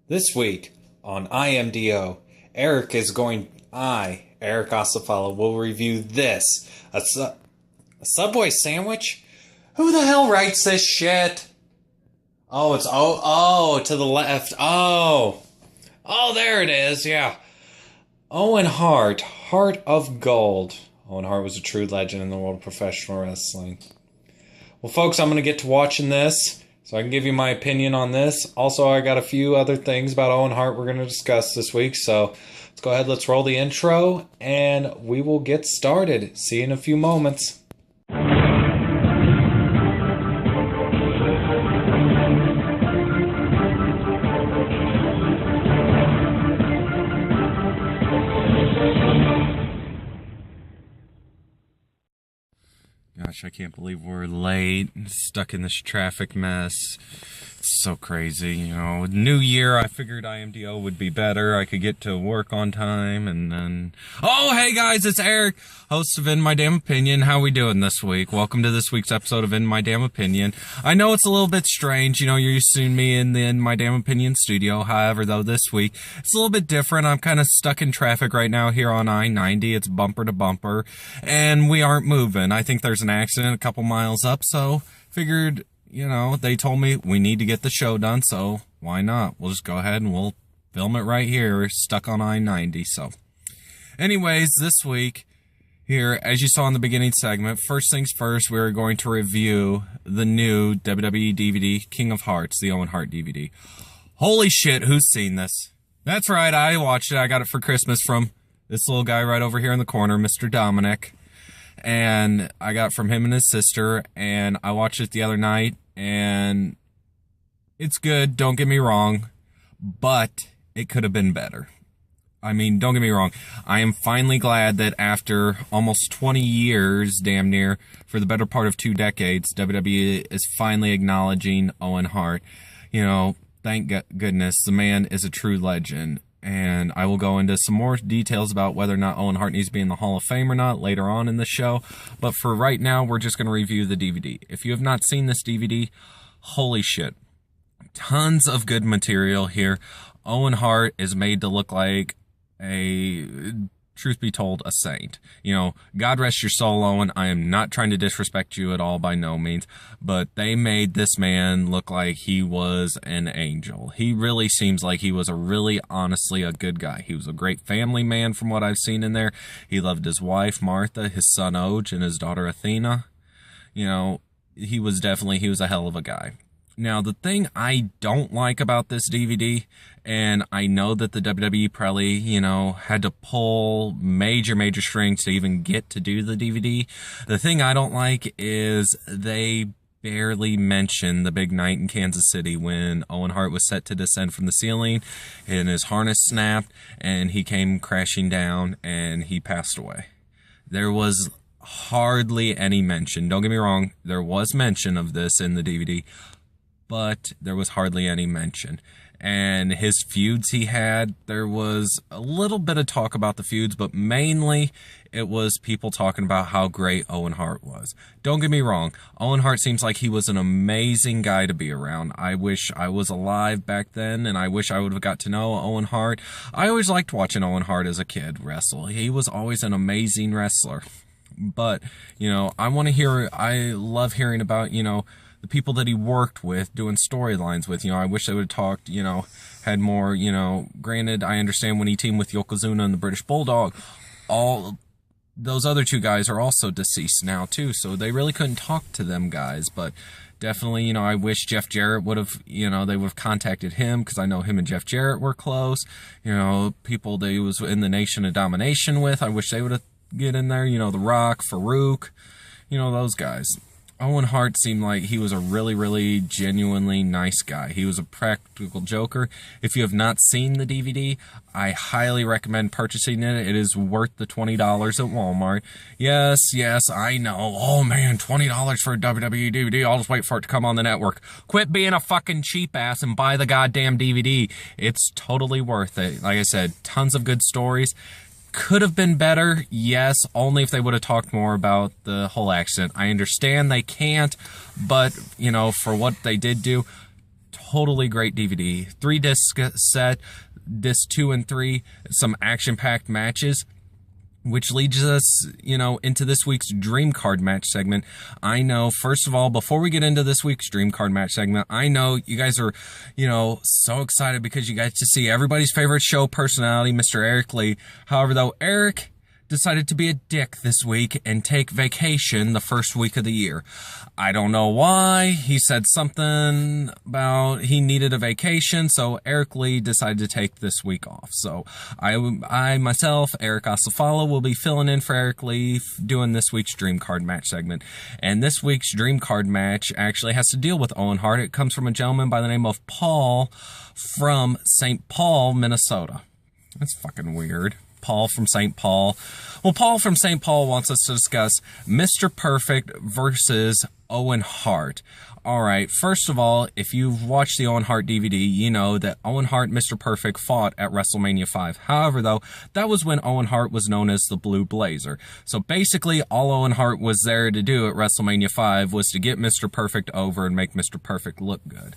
This week on IMDO, Eric Osafala, will review this. A Subway sandwich? Who the hell writes this shit? Oh, it's, to the left. Oh, there it is, yeah. Owen Hart, Heart of Gold. Owen Hart was a true legend in the world of professional wrestling. Well, folks, I'm going to get to watching this, so I can give you my opinion on this. Also, I got a few other things about Owen Hart we're going to discuss this week, so let's go ahead, let's roll the intro, and we will get started. See you in a few moments. Gosh, I can't believe we're late, stuck in this traffic mess. It's so crazy, you know. New year, I figured IMDO would be better. I could get to work on time, and then... Oh, hey guys, it's Eric, host of In My Damn Opinion. How we doing this week? Welcome to this week's episode of In My Damn Opinion. I know it's a little bit strange, you know, you're used to me in the In My Damn Opinion studio. However, though, this week, it's a little bit different. I'm kind of stuck in traffic right now here on I-90. It's bumper to bumper, and we aren't moving. I think there's an accident a couple miles up, so figured... You know, they told me we need to get the show done, so why not? We'll just go ahead and we'll film it right here, stuck on I-90, so. Anyways, this week, here, as you saw in the beginning segment, first things first, we're going to review the new WWE DVD, King of Hearts, the Owen Hart DVD. Holy shit, who's seen this? That's right, I watched it. I got it for Christmas from this little guy right over here in the corner, Mr. Dominic. And I got it from him and his sister, and I watched it the other night, and it's good, don't get me wrong, but it could have been better. I mean, don't get me wrong, I am finally glad that after almost 20 years, damn near, for the better part of 2 decades, WWE is finally acknowledging Owen Hart. You know, thank goodness, the man is a true legend. And I will go into some more details about whether or not Owen Hart needs to be in the Hall of Fame or not later on in the show. But for right now, we're just going to review the DVD. If you have not seen this DVD, holy shit. Tons of good material here. Owen Hart is made to look like a... truth be told, a saint. You know, God rest your soul, Owen. I am not trying to disrespect you at all by no means, but they made this man look like he was an angel. He really seems like he was honestly a good guy. He was a great family man from what I've seen in there. He loved his wife, Martha, his son, Oj, and his daughter, Athena. You know, he was a hell of a guy. Now, the thing I don't like about this DVD, and I know that the WWE probably, you know, had to pull major strings to even get to do the DVD. The thing I don't like is they barely mention the big night in Kansas City when Owen Hart was set to descend from the ceiling and his harness snapped and he came crashing down and he passed away. There was hardly any mention. Don't get me wrong, there was mention of this in the DVD, but there was hardly any mention. And his feuds he had, there was a little bit of talk about the feuds, but mainly it was people talking about how great Owen Hart was. Don't get me wrong, Owen Hart seems like he was an amazing guy to be around. I wish I was alive back then, and I wish I would have got to know Owen Hart. I always liked watching Owen Hart as a kid wrestle. He was always an amazing wrestler. But, you know, I love hearing about, you know, the people that he worked with, doing storylines with. You know, I wish they would have talked, you know, had more, you know, granted, I understand when he teamed with Yokozuna and the British Bulldog, all those other 2 guys are also deceased now too, so they really couldn't talk to them guys, but definitely, you know, I wish Jeff Jarrett would have, you know, they would have contacted him, because I know him and Jeff Jarrett were close. You know, people that he was in the Nation of Domination with, I wish they would have get in there, you know, The Rock, Farouk, you know, those guys. Owen Hart seemed like he was a really genuinely nice guy. He was a practical joker. If you have not seen the DVD, I highly recommend purchasing it. It is worth the $20 at Walmart. Yes, I know. Oh man, $20 for a WWE DVD. I'll just wait for it to come on the network. Quit being a fucking cheap ass and buy the goddamn DVD. It's totally worth it. Like I said, tons of good stories. Could have been better, yes, only if they would have talked more about the whole accident. I understand they can't, but, you know, for what they did do, Totally great DVD. 3-disc set, disc 2 and 3, some action-packed matches, which leads us, into this week's Dream Card Match segment. I know, first of all, before we get into this week's Dream Card Match segment, I know you guys are, so excited because you got to see everybody's favorite show personality, Mr. Eric Lee. However, though, Eric decided to be a dick this week and take vacation the first week of the year. I don't know why. He said something about he needed a vacation, so Eric Lee decided to take this week off. So I myself, Eric Asafalo, will be filling in for Eric Lee doing this week's Dream Card Match segment. And this week's Dream Card Match actually has to deal with Owen Hart. It comes from a gentleman by the name of Paul from St. Paul, Minnesota. That's fucking weird. Paul from St. Paul. Well, Paul from St. Paul wants us to discuss Mr. Perfect versus Owen Hart. All right, first of all, if you've watched the Owen Hart DVD, you know that Owen Hart and Mr. Perfect fought at WrestleMania 5. However, though, that was when Owen Hart was known as the Blue Blazer. So basically, all Owen Hart was there to do at WrestleMania 5 was to get Mr. Perfect over and make Mr. Perfect look good.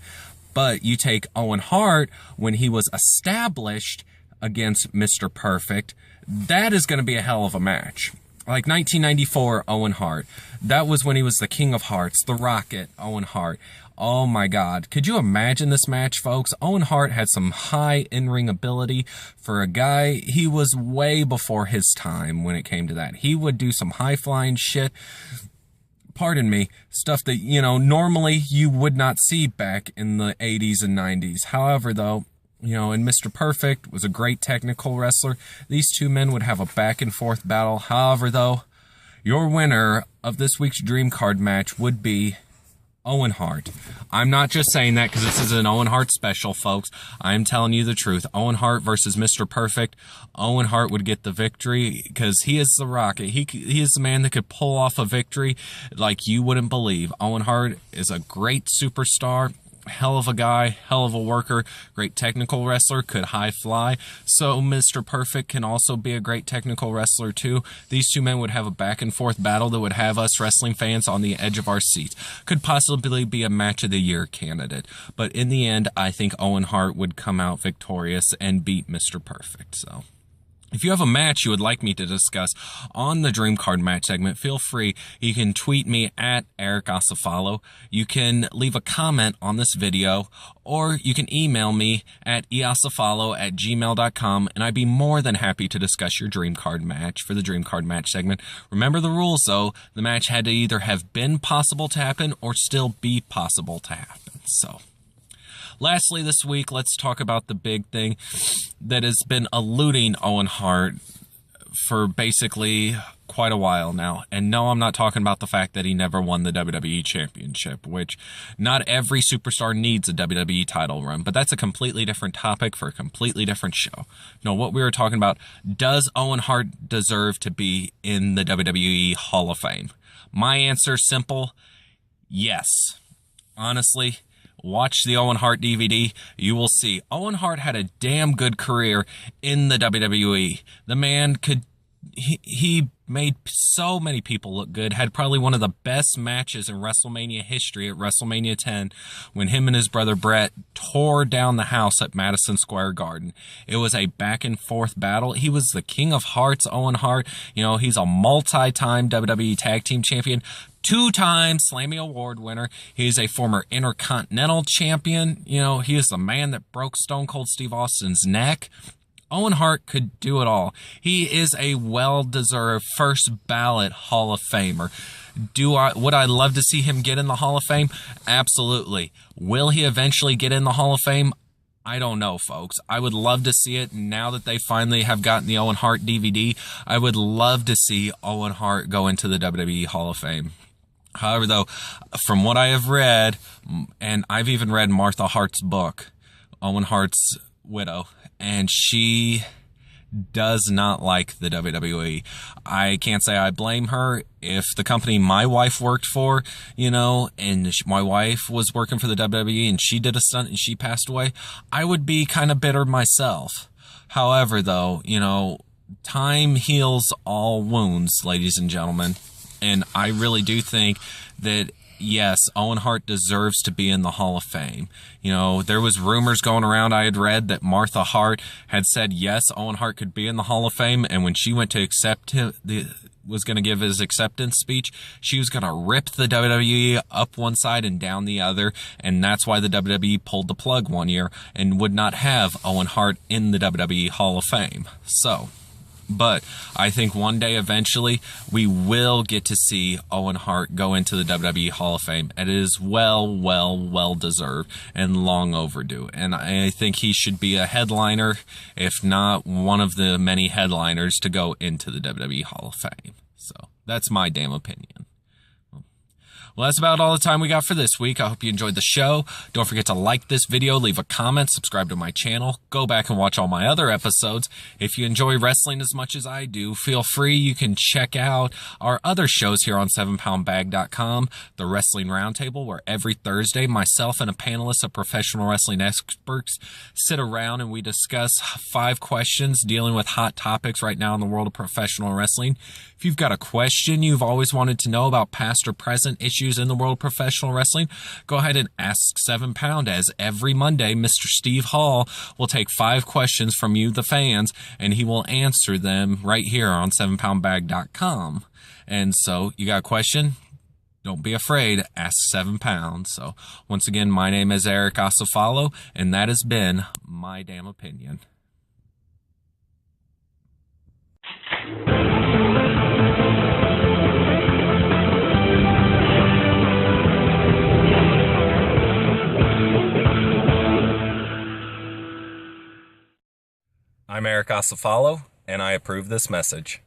But you take Owen Hart when he was established against Mr. Perfect, that is going to be a hell of a match. Like 1994, Owen Hart. That was when he was the King of Hearts, the Rocket, Owen Hart. Oh my God. Could you imagine this match, folks? Owen Hart had some high in-ring ability for a guy. He was way before his time when it came to that. He would do some high-flying shit. Pardon me, stuff that, normally you would not see back in the 80s and 90s. However, though, and Mr. Perfect was a great technical wrestler. These two men would have a back and forth battle. However, though, your winner of this week's Dream Card match would be Owen Hart. I'm not just saying that because this is an Owen Hart special, folks. I'm telling you the truth. Owen Hart versus Mr. Perfect. Owen Hart would get the victory because he is the Rocket. He is the man that could pull off a victory like you wouldn't believe. Owen Hart is a great superstar. Hell of a guy, hell of a worker, great technical wrestler, could high fly. So Mr. Perfect can also be a great technical wrestler too. These two men would have a back and forth battle that would have us wrestling fans on the edge of our seats. Could possibly be a match of the year candidate. But in the end, I think Owen Hart would come out victorious and beat Mr. Perfect. So if you have a match you would like me to discuss on the Dream Card Match segment, feel free. You can tweet me at Eric Asafalo. You can leave a comment on this video, or you can email me at easafalo@gmail.com, and I'd be more than happy to discuss your Dream Card match for the Dream Card Match segment. Remember the rules, though. The match had to either have been possible to happen or still be possible to happen. So lastly, this week, let's talk about the big thing that has been eluding Owen Hart for basically quite a while now. And no, I'm not talking about the fact that he never won the WWE Championship, which not every superstar needs a WWE title run, but that's a completely different topic for a completely different show. No, what we were talking about, does Owen Hart deserve to be in the WWE Hall of Fame? My answer, simple, yes. Honestly, watch the Owen Hart DVD. You will see Owen Hart had a damn good career in the WWE. The man could, he made so many people look good, had probably one of the best matches in WrestleMania history at WrestleMania 10 when him and his brother Brett tore down the house at Madison Square Garden. It was a back and forth battle. He was the King of Hearts, Owen Hart. He's a multi-time WWE Tag Team Champion, 2-time Slammy Award winner. He's a former Intercontinental Champion. He is the man that broke Stone Cold Steve Austin's neck. Owen Hart could do it all. He is a well-deserved first ballot Hall of Famer. Would I love to see him get in the Hall of Fame? Absolutely. Will he eventually get in the Hall of Fame? I don't know, folks. I would love to see it. Now that they finally have gotten the Owen Hart DVD, I would love to see Owen Hart go into the WWE Hall of Fame. However, though, from what I have read, and I've even read Martha Hart's book, Owen Hart's widow, and she does not like the WWE. I can't say I blame her. If the company my wife worked for, and my wife was working for the WWE and she did a stunt and she passed away, I would be kind of bitter myself. However, though, time heals all wounds, ladies and gentlemen. And I really do think that yes, Owen Hart deserves to be in the Hall of Fame. You know, there was rumors going around I had read that Martha Hart had said yes, Owen Hart could be in the Hall of Fame, and when she went to accept him, was going to give his acceptance speech, she was going to rip the WWE up one side and down the other, and that's why the WWE pulled the plug one year and would not have Owen Hart in the WWE Hall of Fame. But I think one day eventually we will get to see Owen Hart go into the WWE Hall of Fame. It is well deserved and long overdue. And I think he should be a headliner, if not one of the many headliners to go into the WWE Hall of Fame. So that's my damn opinion. Well, that's about all the time we got for this week. I hope you enjoyed the show. Don't forget to like this video, leave a comment, subscribe to my channel, go back and watch all my other episodes. If you enjoy wrestling as much as I do, feel free. You can check out our other shows here on 7poundbag.com, the Wrestling Roundtable, where every Thursday, myself and a panelist of professional wrestling experts sit around and we discuss 5 questions dealing with hot topics right now in the world of professional wrestling. If you've got a question you've always wanted to know about past or present issues in the world of professional wrestling, go ahead and ask 7 Pound, as every Monday, Mr. Steve Hall will take 5 questions from you, the fans, and he will answer them right here on 7poundbag.com. And so, you got a question? Don't be afraid, ask 7 Pound. So, once again, my name is Eric Asafalo, and that has been my damn opinion. I'm Eric Asafalo, and I approve this message.